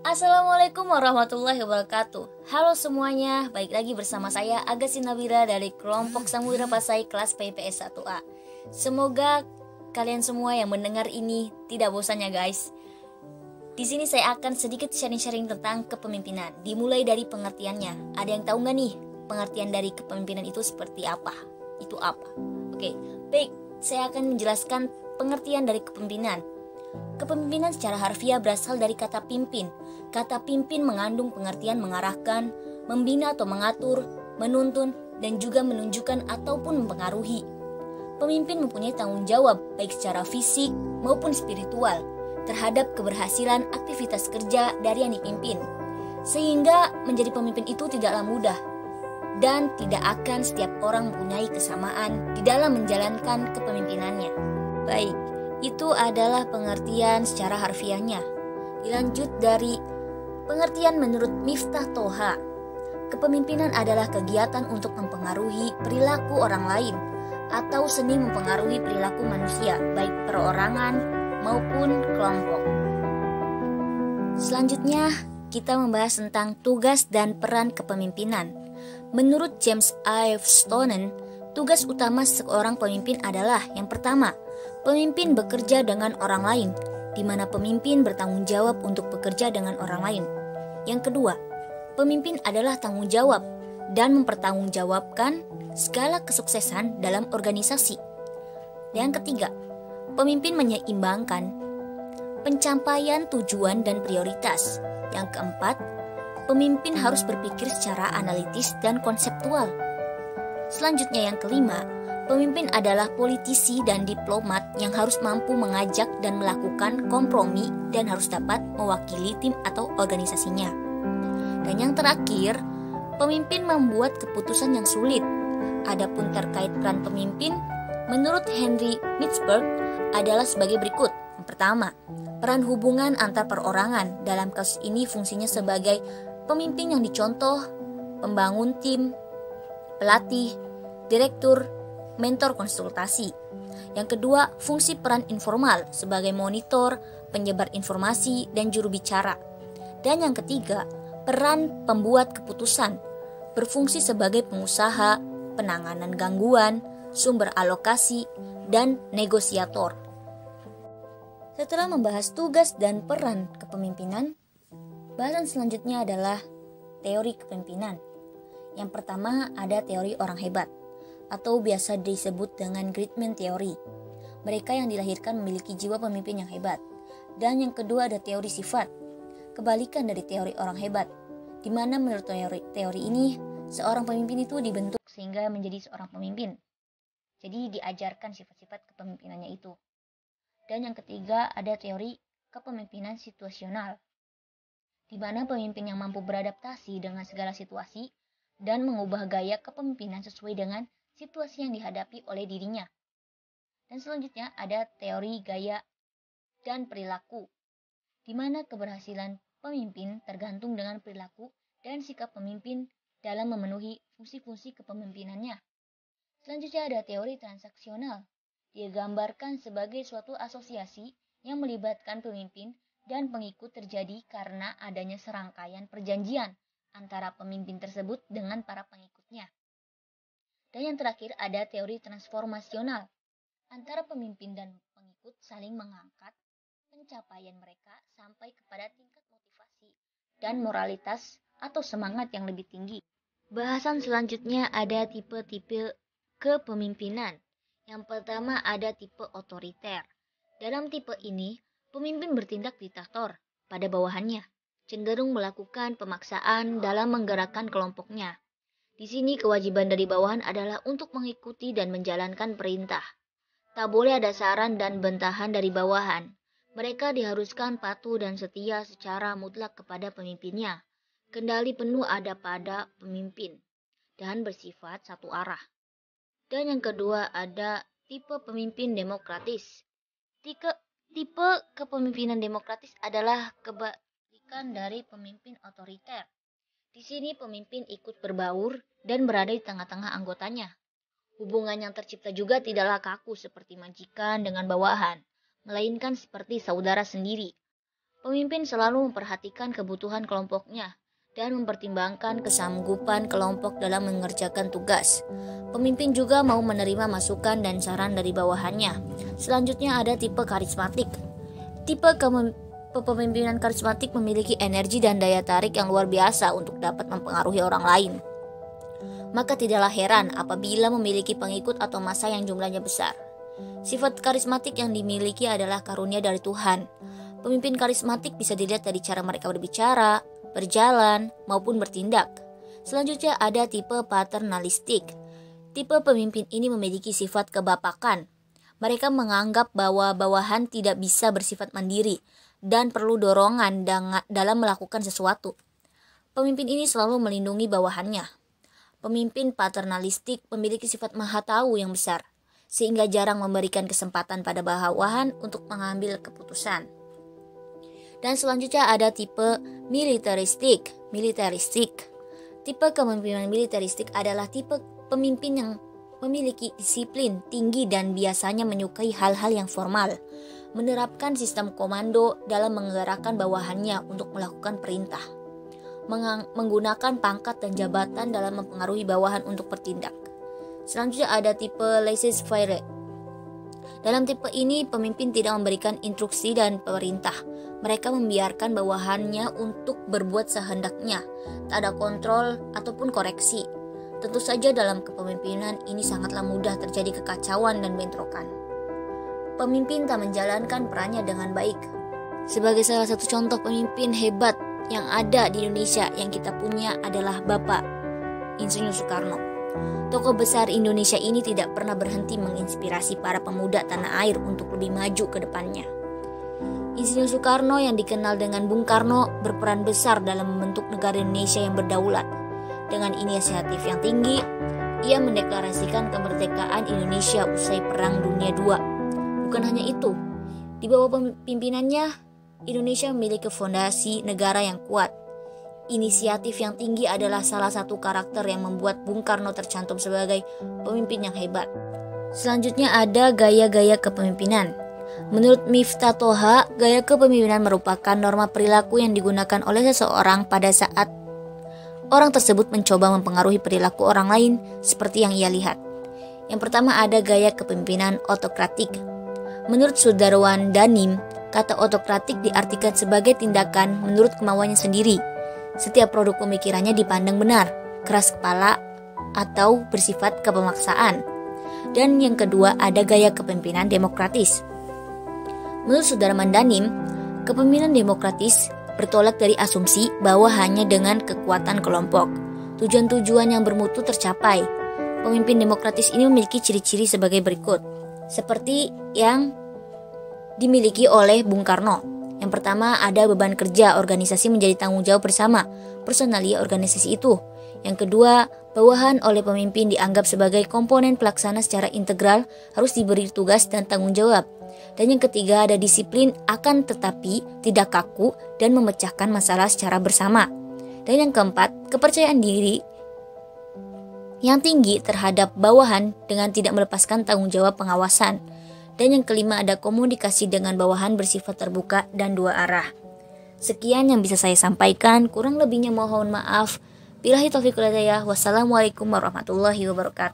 Assalamualaikum warahmatullahi wabarakatuh. Halo semuanya, balik lagi bersama saya Agasin Nabila dari kelompok Samudra Pasai kelas PPS 1A. Semoga kalian semua yang mendengar ini tidak bosan ya guys. Di sini saya akan sedikit sharing-sharing tentang kepemimpinan. Dimulai dari pengertiannya. Ada yang tahu nggak nih pengertian dari kepemimpinan itu seperti apa? Itu apa? Oke, baik. Saya akan menjelaskan pengertian dari kepemimpinan. Kepemimpinan secara harfiah berasal dari kata pimpin. Kata pimpin mengandung pengertian mengarahkan, membina atau mengatur, menuntun, dan juga menunjukkan ataupun mempengaruhi. Pemimpin mempunyai tanggung jawab baik secara fisik maupun spiritual terhadap keberhasilan aktivitas kerja dari yang dipimpin. Sehingga menjadi pemimpin itu tidaklah mudah dan tidak akan setiap orang mempunyai kesamaan di dalam menjalankan kepemimpinannya. Baik, itu adalah pengertian secara harfiahnya. Dilanjut dari pengertian menurut Miftah Toha. Kepemimpinan adalah kegiatan untuk mempengaruhi perilaku orang lain atau seni mempengaruhi perilaku manusia, baik perorangan maupun kelompok. Selanjutnya, kita membahas tentang tugas dan peran kepemimpinan. Menurut James I. Stonen, tugas utama seorang pemimpin adalah yang pertama, pemimpin bekerja dengan orang lain, di mana pemimpin bertanggung jawab untuk bekerja dengan orang lain. Yang kedua, pemimpin adalah tanggung jawab dan mempertanggungjawabkan segala kesuksesan dalam organisasi. Yang ketiga, pemimpin menyeimbangkan pencapaian tujuan dan prioritas. Yang keempat, pemimpin harus berpikir secara analitis dan konseptual. Selanjutnya yang kelima, pemimpin adalah politisi dan diplomat yang harus mampu mengajak dan melakukan kompromi dan harus dapat mewakili tim atau organisasinya. Dan yang terakhir, pemimpin membuat keputusan yang sulit. Adapun terkait peran pemimpin, menurut Henry Mintzberg adalah sebagai berikut. Yang pertama, peran hubungan antar perorangan. Dalam kasus ini fungsinya sebagai pemimpin yang dicontoh, pembangun tim, pelatih, direktur, mentor konsultasi. Yang kedua, fungsi peran informal sebagai monitor, penyebar informasi, dan juru bicara. Dan yang ketiga, peran pembuat keputusan, berfungsi sebagai pengusaha, penanganan gangguan, sumber alokasi, dan negosiator. Setelah membahas tugas dan peran kepemimpinan, bahasan selanjutnya adalah teori kepemimpinan. Yang pertama ada teori orang hebat, atau biasa disebut dengan great man teori. Mereka yang dilahirkan memiliki jiwa pemimpin yang hebat. Dan yang kedua ada teori sifat, kebalikan dari teori orang hebat, di mana menurut teori ini, seorang pemimpin itu dibentuk sehingga menjadi seorang pemimpin. Jadi diajarkan sifat-sifat kepemimpinannya itu. Dan yang ketiga ada teori kepemimpinan situasional, di mana pemimpin yang mampu beradaptasi dengan segala situasi dan mengubah gaya kepemimpinan sesuai dengan situasi yang dihadapi oleh dirinya. Dan selanjutnya ada teori gaya dan perilaku, di mana keberhasilan pemimpin tergantung dengan perilaku dan sikap pemimpin dalam memenuhi fungsi-fungsi kepemimpinannya. Selanjutnya ada teori transaksional. Dia gambarkan sebagai suatu asosiasi yang melibatkan pemimpin dan pengikut terjadi karena adanya serangkaian perjanjian antara pemimpin tersebut dengan para pengikutnya. Dan yang terakhir ada teori transformasional. Antara pemimpin dan pengikut saling mengangkat pencapaian mereka sampai kepada tingkat motivasi dan moralitas atau semangat yang lebih tinggi. Bahasan selanjutnya ada tipe-tipe kepemimpinan. Yang pertama ada tipe otoriter. Dalam tipe ini, pemimpin bertindak diktator pada bawahannya, cenderung melakukan pemaksaan dalam menggerakkan kelompoknya. Di sini kewajiban dari bawahan adalah untuk mengikuti dan menjalankan perintah. Tak boleh ada saran dan bentahan dari bawahan. Mereka diharuskan patuh dan setia secara mutlak kepada pemimpinnya. Kendali penuh ada pada pemimpin dan bersifat satu arah. Dan yang kedua ada tipe pemimpin demokratis. Tipe kepemimpinan demokratis adalah kebalikan dari pemimpin otoriter. Di sini pemimpin ikut berbaur dan berada di tengah-tengah anggotanya. Hubungan yang tercipta juga tidaklah kaku seperti majikan dengan bawahan, melainkan seperti saudara sendiri. Pemimpin selalu memperhatikan kebutuhan kelompoknya dan mempertimbangkan kesanggupan kelompok dalam mengerjakan tugas. Pemimpin juga mau menerima masukan dan saran dari bawahannya. Selanjutnya ada tipe karismatik. Tipe kepemimpinan karismatik memiliki energi dan daya tarik yang luar biasa untuk dapat mempengaruhi orang lain. Maka tidaklah heran apabila memiliki pengikut atau massa yang jumlahnya besar. Sifat karismatik yang dimiliki adalah karunia dari Tuhan. Pemimpin karismatik bisa dilihat dari cara mereka berbicara, berjalan, maupun bertindak. Selanjutnya ada tipe paternalistik. Tipe pemimpin ini memiliki sifat kebapakan. Mereka menganggap bahwa bawahan tidak bisa bersifat mandiri dan perlu dorongan dalam melakukan sesuatu. Pemimpin ini selalu melindungi bawahannya. Pemimpin paternalistik memiliki sifat maha tahu yang besar, sehingga jarang memberikan kesempatan pada bawahan untuk mengambil keputusan. Dan selanjutnya ada tipe militeristik. Tipe kepemimpinan militeristik adalah tipe pemimpin yang memiliki disiplin tinggi dan biasanya menyukai hal-hal yang formal, menerapkan sistem komando dalam menggerakkan bawahannya untuk melakukan perintah, menggunakan pangkat dan jabatan dalam mempengaruhi bawahan untuk bertindak. Selanjutnya ada tipe laissez-faire. Dalam tipe ini, pemimpin tidak memberikan instruksi dan perintah. Mereka membiarkan bawahannya untuk berbuat sehendaknya, tak ada kontrol ataupun koreksi. Tentu saja dalam kepemimpinan ini sangatlah mudah terjadi kekacauan dan bentrokan. Pemimpin tak menjalankan perannya dengan baik. Sebagai salah satu contoh pemimpin hebat yang ada di Indonesia yang kita punya adalah Bapak Insinyur Soekarno. Tokoh besar Indonesia ini tidak pernah berhenti menginspirasi para pemuda tanah air untuk lebih maju ke depannya. Insinyur Soekarno yang dikenal dengan Bung Karno berperan besar dalam membentuk negara Indonesia yang berdaulat. Dengan inisiatif yang tinggi, ia mendeklarasikan kemerdekaan Indonesia usai Perang Dunia II. Bukan hanya itu, di bawah pimpinannya, Indonesia memiliki fondasi negara yang kuat. Inisiatif yang tinggi adalah salah satu karakter yang membuat Bung Karno tercantum sebagai pemimpin yang hebat. Selanjutnya ada gaya-gaya kepemimpinan. Menurut Miftah Toha, gaya kepemimpinan merupakan norma perilaku yang digunakan oleh seseorang pada saat orang tersebut mencoba mempengaruhi perilaku orang lain seperti yang ia lihat. Yang pertama ada gaya kepemimpinan otokratik. Menurut Sudarwan Danim, kata otokratik diartikan sebagai tindakan menurut kemauannya sendiri. Setiap produk pemikirannya dipandang benar, keras kepala, atau bersifat kepemaksaan. Dan yang kedua ada gaya kepemimpinan demokratis. Menurut Sudarman Danim, kepemimpinan demokratis bertolak dari asumsi bahwa hanya dengan kekuatan kelompok, tujuan-tujuan yang bermutu tercapai. Pemimpin demokratis ini memiliki ciri-ciri sebagai berikut, seperti yang dimiliki oleh Bung Karno. Yang pertama ada beban kerja organisasi menjadi tanggung jawab bersama personalia organisasi itu. Yang kedua, bawahan oleh pemimpin dianggap sebagai komponen pelaksana secara integral, harus diberi tugas dan tanggung jawab. Dan yang ketiga ada disiplin akan tetapi tidak kaku dan memecahkan masalah secara bersama. Dan yang keempat, kepercayaan diri yang tinggi terhadap bawahan dengan tidak melepaskan tanggung jawab pengawasan. Dan yang kelima ada komunikasi dengan bawahan bersifat terbuka dan dua arah. Sekian yang bisa saya sampaikan, kurang lebihnya mohon maaf. Billahi taufiq wal hidayah. Wassalamualaikum warahmatullahi wabarakatuh.